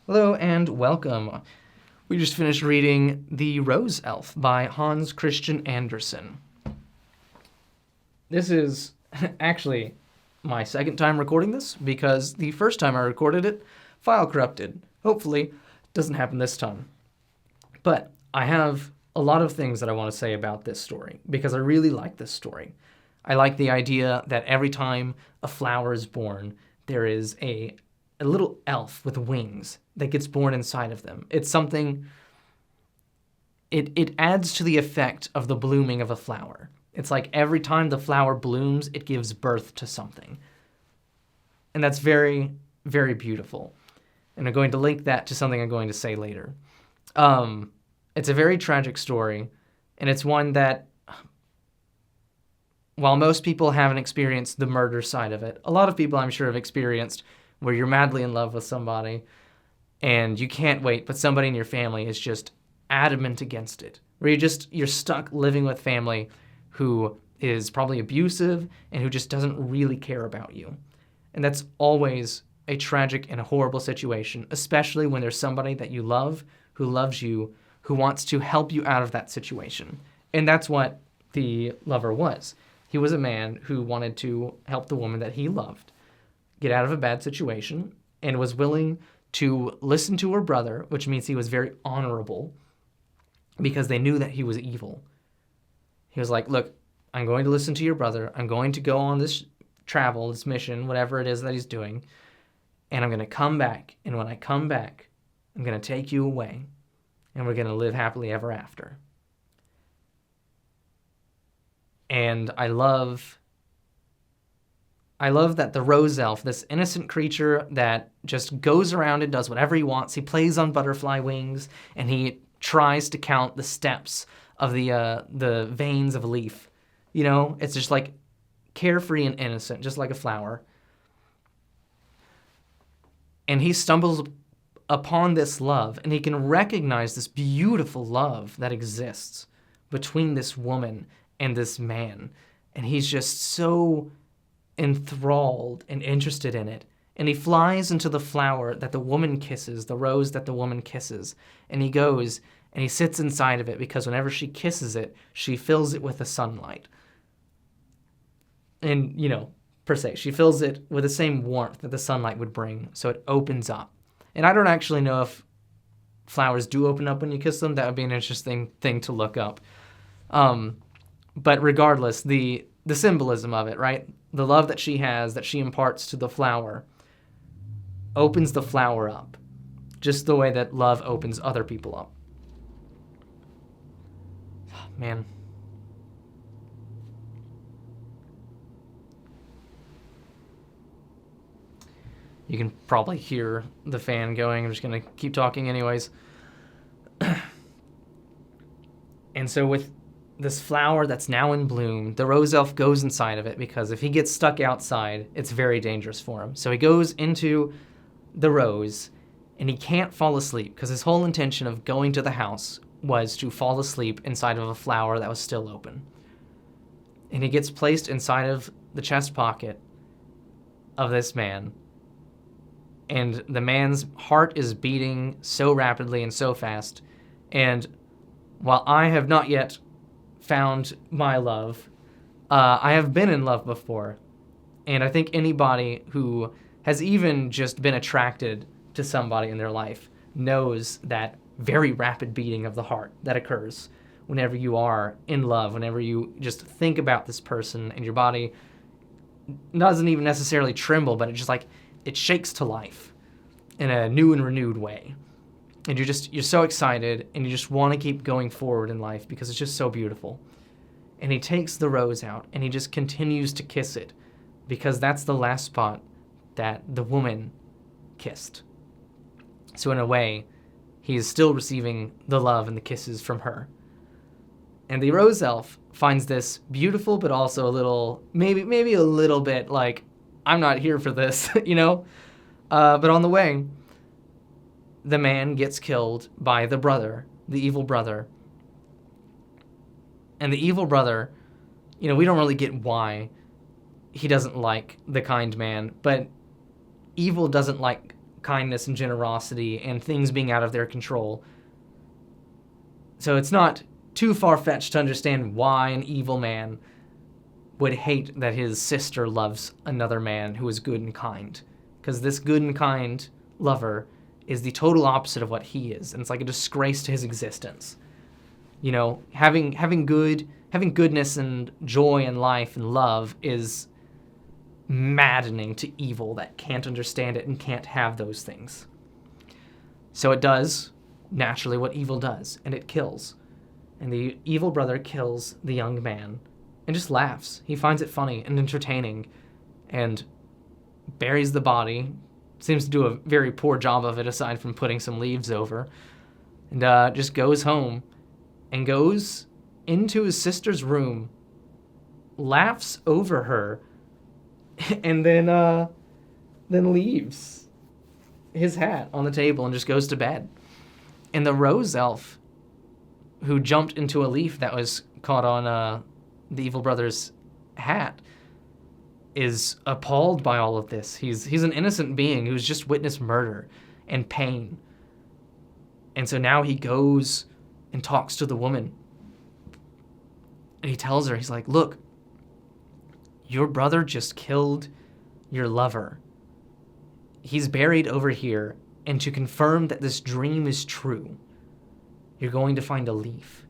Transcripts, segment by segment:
Hello and welcome. We just finished reading The Rose Elf by Hans Christian Andersen. This is actually my second time recording this because the first time I recorded it, file corrupted. Hopefully, it doesn't happen this time. But I have a lot of things that I want to say about this story because I really like this story. I like the idea that every time a flower is born, there is a little elf with wings that gets born inside of them. It's something, it adds to the effect of the blooming of a flower. It's like every time the flower blooms, it gives birth to something. And that's very, very beautiful. And I'm going to link that to something I'm going to say later. It's a very tragic story, and it's one that, while most people haven't experienced the murder side of it, a lot of people I'm sure have experienced where you're madly in love with somebody and you can't wait, but somebody in your family is just adamant against it. Where you're stuck living with family who is probably abusive and who just doesn't really care about you. And that's always a tragic and a horrible situation, especially when there's somebody that you love, who loves you, who wants to help you out of that situation. And that's what the lover was. He was a man who wanted to help the woman that he loved get out of a bad situation and was willing to listen to her brother, which means he was very honorable because they knew that he was evil. He was like, look, I'm going to listen to your brother. I'm going to go on this travel, this mission, whatever it is that he's doing, and I'm going to come back. And when I come back, I'm going to take you away, and we're going to live happily ever after. And I love that the Rose Elf, this innocent creature that just goes around and does whatever he wants. He plays on butterfly wings, and he tries to count the steps of the veins of a leaf. You know, it's just like carefree and innocent, just like a flower. And he stumbles upon this love, and he can recognize this beautiful love that exists between this woman and this man. And he's just so enthralled and interested in it. And he flies into the flower that the woman kisses, the rose that the woman kisses. And he goes and he sits inside of it because whenever she kisses it, she fills it with the sunlight. And, per se, she fills it with the same warmth that the sunlight would bring. So it opens up. And I don't actually know if flowers do open up when you kiss them. That would be an interesting thing to look up. But regardless, the symbolism of it, right? The love that she has, that she imparts to the flower, opens the flower up, just the way that love opens other people up. Man. You can probably hear the fan going. I'm just going to keep talking anyways. And so with this flower that's now in bloom, the Rose Elf goes inside of it because if he gets stuck outside, it's very dangerous for him. So he goes into the rose, and he can't fall asleep because his whole intention of going to the house was to fall asleep inside of a flower that was still open. And he gets placed inside of the chest pocket of this man, and the man's heart is beating so rapidly and so fast. And while I have not yet found my love, I have been in love before. And I think anybody who has even just been attracted to somebody in their life knows that very rapid beating of the heart that occurs whenever you are in love, whenever you just think about this person and your body doesn't even necessarily tremble, but it shakes to life in a new and renewed way. And you're so excited, and you just want to keep going forward in life because it's just so beautiful. And he takes the rose out, and he just continues to kiss it because that's the last spot that the woman kissed. So in a way, he is still receiving the love and the kisses from her. And the Rose Elf finds this beautiful, but also a little, maybe a little bit like, I'm not here for this, But on the way, the man gets killed by the brother, the evil brother. And the evil brother, we don't really get why he doesn't like the kind man, but evil doesn't like kindness and generosity and things being out of their control. So it's not too far-fetched to understand why an evil man would hate that his sister loves another man who is good and kind. Because this good and kind lover is the total opposite of what he is, and it's like a disgrace to his existence. You know, having goodness and joy and life and love is maddening to evil that can't understand it and can't have those things. So it does naturally what evil does, and it kills. And the evil brother kills the young man and just laughs. He finds it funny and entertaining and buries the body. Seems to do a very poor job of it aside from putting some leaves over. And just goes home and goes into his sister's room, laughs over her, and then leaves his hat on the table and just goes to bed. And the rose elf, who jumped into a leaf that was caught on the evil brother's hat, is appalled by all of this. He's an innocent being who's just witnessed murder and pain. And so now he goes and talks to the woman. And he tells her, he's like, look, your brother just killed your lover. He's buried over here, and to confirm that this dream is true, you're going to find a leaf.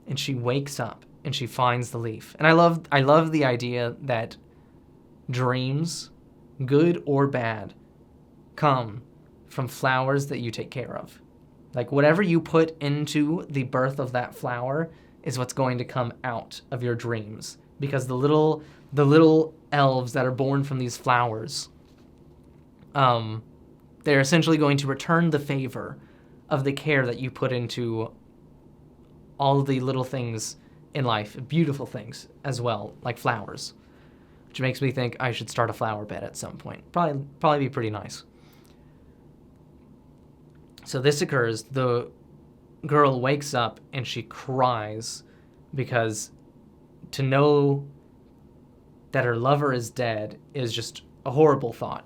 And she wakes up and she finds the leaf. And I love the idea that dreams, good or bad, come from flowers that you take care of. Like whatever you put into the birth of that flower is what's going to come out of your dreams. Because the little elves that are born from these flowers, they're essentially going to return the favor of the care that you put into all the little things in life, beautiful things as well, like flowers. Which makes me think I should start a flower bed at some point. Probably be pretty nice. So this occurs, the girl wakes up and she cries because to know that her lover is dead is just a horrible thought.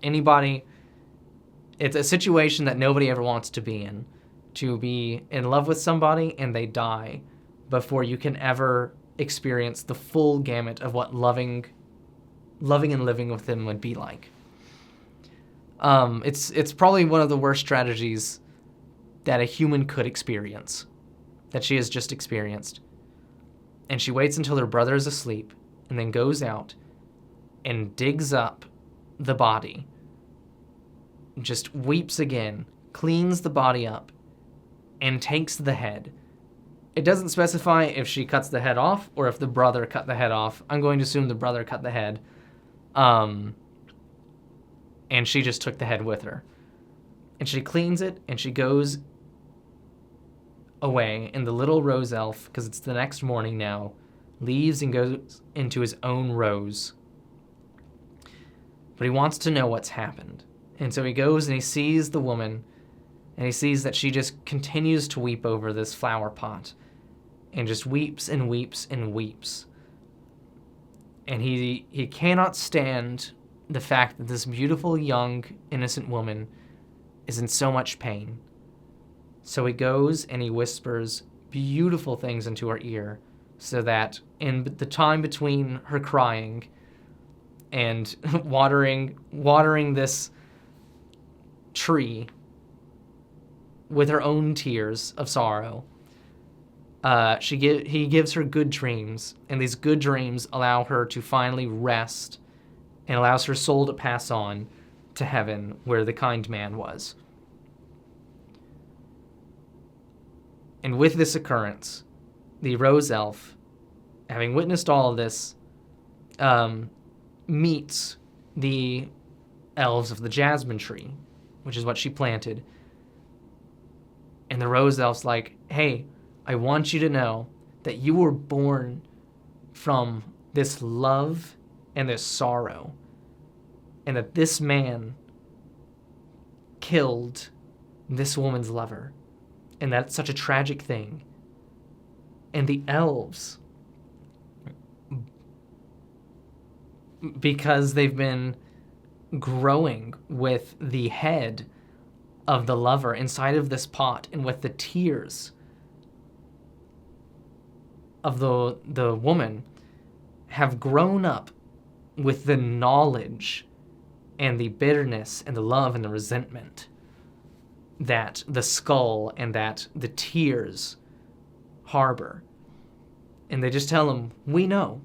It's a situation that nobody ever wants to be in. To be in love with somebody and they die before you can ever experience the full gamut of what loving and living with them would be like. It's probably one of the worst strategies that a human could experience, that she has just experienced. And she waits until her brother is asleep and then goes out and digs up the body, just weeps again, cleans the body up, and takes the head. It doesn't specify if she cuts the head off or if the brother cut the head off. I'm going to assume the brother cut the head. And she just took the head with her. And she cleans it, and she goes away, and the little rose elf, because it's the next morning now, leaves and goes into his own rose. But he wants to know what's happened. And so he goes and he sees the woman, and he sees that she just continues to weep over this flower pot, and just weeps and weeps and weeps. And he cannot stand the fact that this beautiful, young, innocent woman is in so much pain. So he goes and he whispers beautiful things into her ear so that in the time between her crying and watering this tree with her own tears of sorrow, he gives her good dreams, and these good dreams allow her to finally rest and allows her soul to pass on to heaven where the kind man was. And with this occurrence, the rose elf, having witnessed all of this, meets the elves of the jasmine tree, which is what she planted. And the rose elf's like, hey, I want you to know that you were born from this love and this sorrow, and that this man killed this woman's lover, and that's such a tragic thing. And the elves, because they've been growing with the head of the lover inside of this pot, and with the tears of the woman have grown up with the knowledge and the bitterness and the love and the resentment that the skull and that the tears harbor. And they just tell him, we know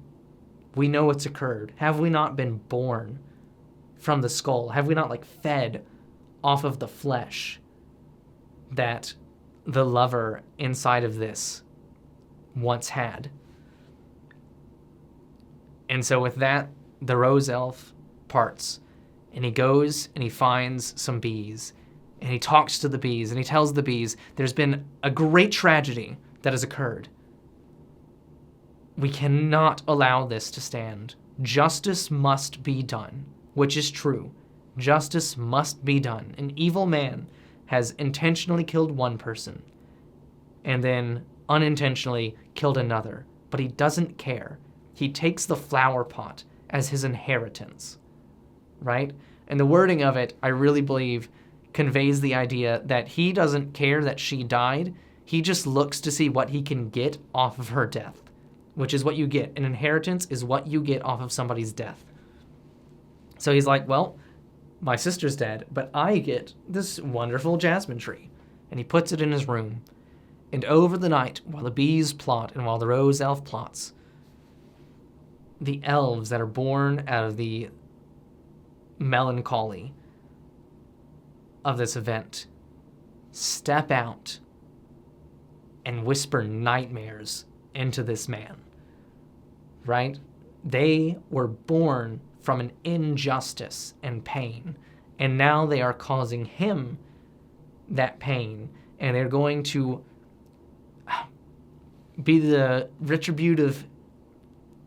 what's occurred. Have we not been born from the skull? Have we not fed off of the flesh that the lover inside of this once had? And so with that, the rose elf parts, and he goes and he finds some bees, and he talks to the bees, and he tells the bees, there's been a great tragedy that has occurred. We cannot allow this to stand. Justice must be done, which is true. Justice must be done. An evil man has intentionally killed one person and then unintentionally killed another, but he doesn't care. He takes the flower pot as his inheritance, right? And the wording of it, I really believe, conveys the idea that he doesn't care that she died. He just looks to see what he can get off of her death, which is what you get. An inheritance is what you get off of somebody's death. So he's like, well, my sister's dead, but I get this wonderful jasmine tree. And he puts it in his room. And over the night, while the bees plot and while the rose elf plots, the elves that are born out of the melancholy of this event step out and whisper nightmares into this man, right? They were born from an injustice and pain, and now they are causing him that pain, and they're going to be the retributive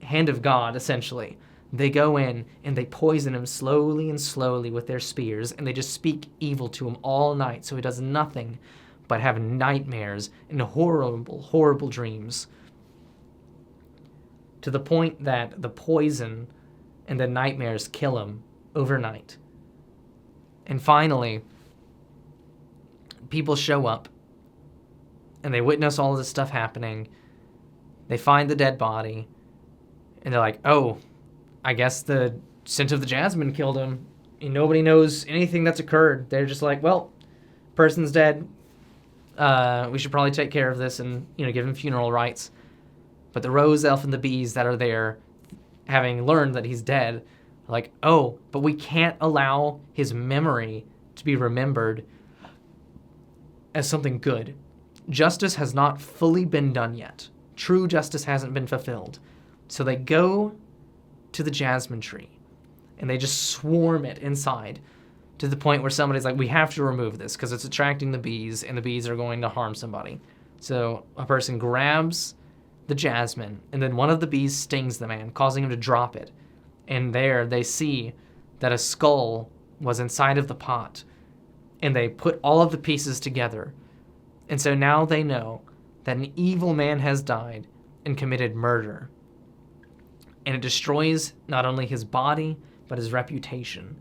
hand of God, essentially. They go in and they poison him slowly and slowly with their spears, and they just speak evil to him all night, so he does nothing but have nightmares and horrible, horrible dreams, to the point that the poison and the nightmares kill him overnight. And finally, people show up, and they witness all of this stuff happening. They find the dead body, and they're like, oh, I guess the scent of the jasmine killed him. And nobody knows anything that's occurred. They're just like, well, person's dead. We should probably take care of this and, give him funeral rites. But the rose elf and the bees that are there, having learned that he's dead, are like, oh, but we can't allow his memory to be remembered as something good. Justice has not fully been done yet. True justice hasn't been fulfilled. So they go to the jasmine tree, and they just swarm it inside to the point where somebody's like, we have to remove this because it's attracting the bees, and the bees are going to harm somebody. So a person grabs the jasmine, and then one of the bees stings the man, causing him to drop it. And there they see that a skull was inside of the pot, and they put all of the pieces together. And so now they know that an evil man has died and committed murder. And it destroys not only his body, but his reputation.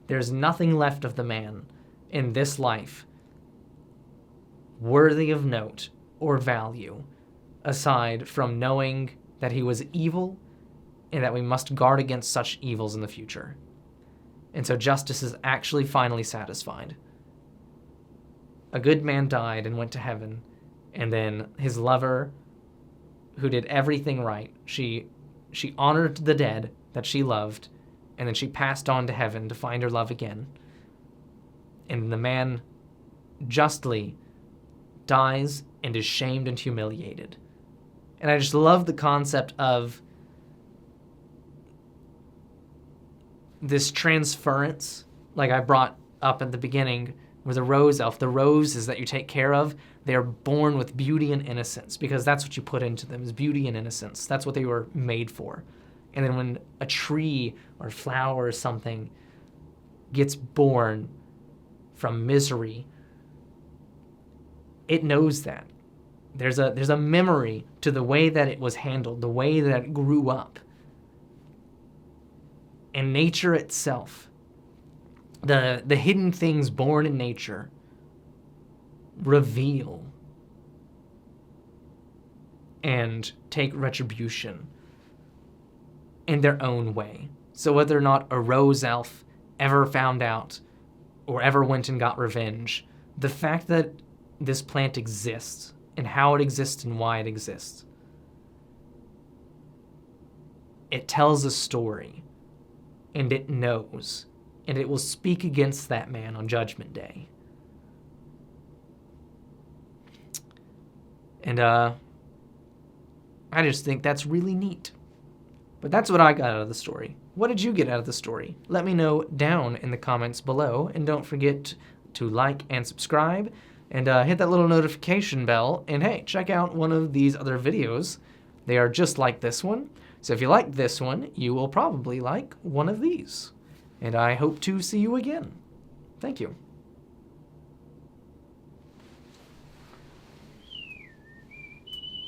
There's nothing left of the man in this life worthy of note or value, aside from knowing that he was evil and that we must guard against such evils in the future. And so justice is actually finally satisfied. A good man died and went to heaven, and then his lover, who did everything right, she honored the dead that she loved, and then she passed on to heaven to find her love again. And the man justly dies and is shamed and humiliated. And I just love the concept of this transference, like I brought up at the beginning, with a rose elf. The roses that you take care of, they are born with beauty and innocence, because that's what you put into them, is beauty and innocence. That's what they were made for. And then when a tree or flower or something gets born from misery, it knows that. There's a memory to the way that it was handled, the way that it grew up. And nature itself the hidden things born in nature reveal and take retribution in their own way. So whether or not a rose elf ever found out or ever went and got revenge, the fact that this plant exists and how it exists and why it exists, it tells a story, and it knows, and it will speak against that man on Judgment Day. And I just think that's really neat. But that's what I got out of the story. What did you get out of the story? Let me know down in the comments below, and don't forget to like and subscribe, and hit that little notification bell, and hey, check out one of these other videos. They are just like this one, so if you like this one, you will probably like one of these. And I hope to see you again. Thank you.